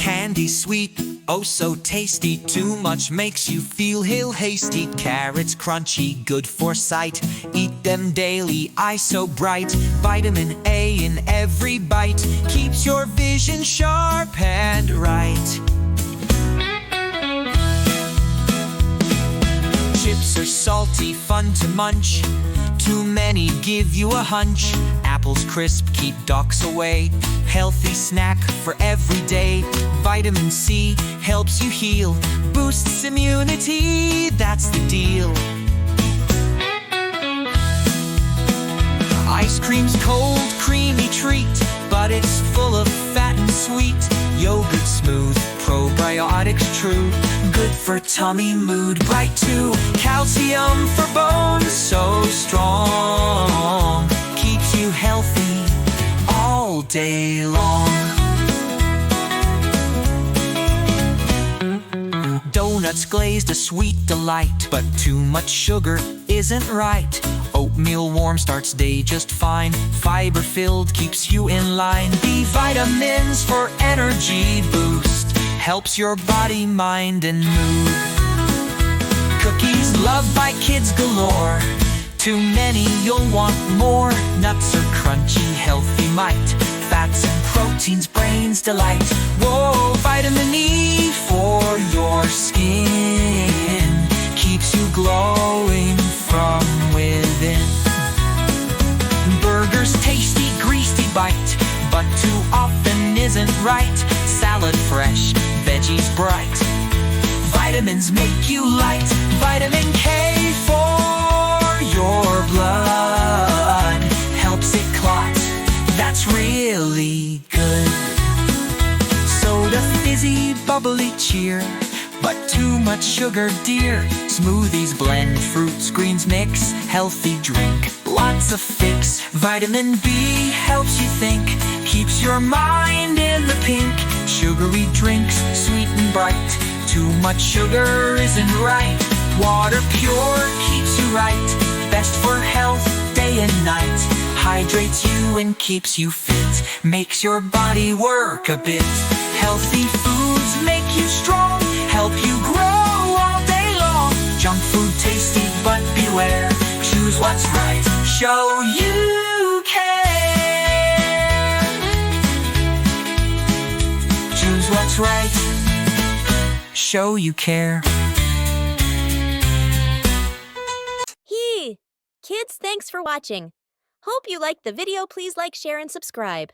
Candy sweet, oh so tasty. Too much makes you feel hasty. Carrots crunchy, good for sight. Eat them daily, eye so bright. Vitamin A in every bite keeps your vision sharp and right. Chips are salty, fun to munch. Too many give you a hunch. Apples crisp, keep docs away. Healthy snack for every day. Vitamin C helps you heal, boosts immunity, that's the deal. Ice cream's cold, creamy treat, but it's full of fat and sweet. Yogurt smooth, probiotics true, good for tummy, mood bright too. Calcium for bones, so strong, keeps you healthy all day long. Donuts glazed, a sweet delight, but too much sugar isn't right. Oatmeal warm starts day just fine. Fiber filled keeps you in line. B vitamins for energy boost, helps your body, mind, and mood. Cookies loved by kids galore. Too many, you'll want more. Nuts are crunchy, healthy might. Fats and proteins, brain's delight. Whoa, vitamin E for your skin, keeps you glowing from within. Burgers tasty, greasy bite, but too often isn't right. Salad fresh, veggies bright. Vitamins make you light. Vitamin K for your blood, helps it clot, that's really good. Soda fizzy, bubbly cheer, but too much sugar dear. Smoothies blend, fruits, greens mix, healthy drink, lots of fix. Vitamin B helps you think, keeps your mind in the pink. Sugary drinks, sweet and bright, too much sugar isn't right. Water pure, keeps you right, best for health, day and night. Hydrates you and keeps you fit, makes your body work a bit. Healthy foods make you strong, help you grow all day long. Junk food tasty, but beware, choose what's right, show you care. Choose what's right, show you care. Hey, kids, thanks for watching. Hope you liked the video. Please like, share, and subscribe.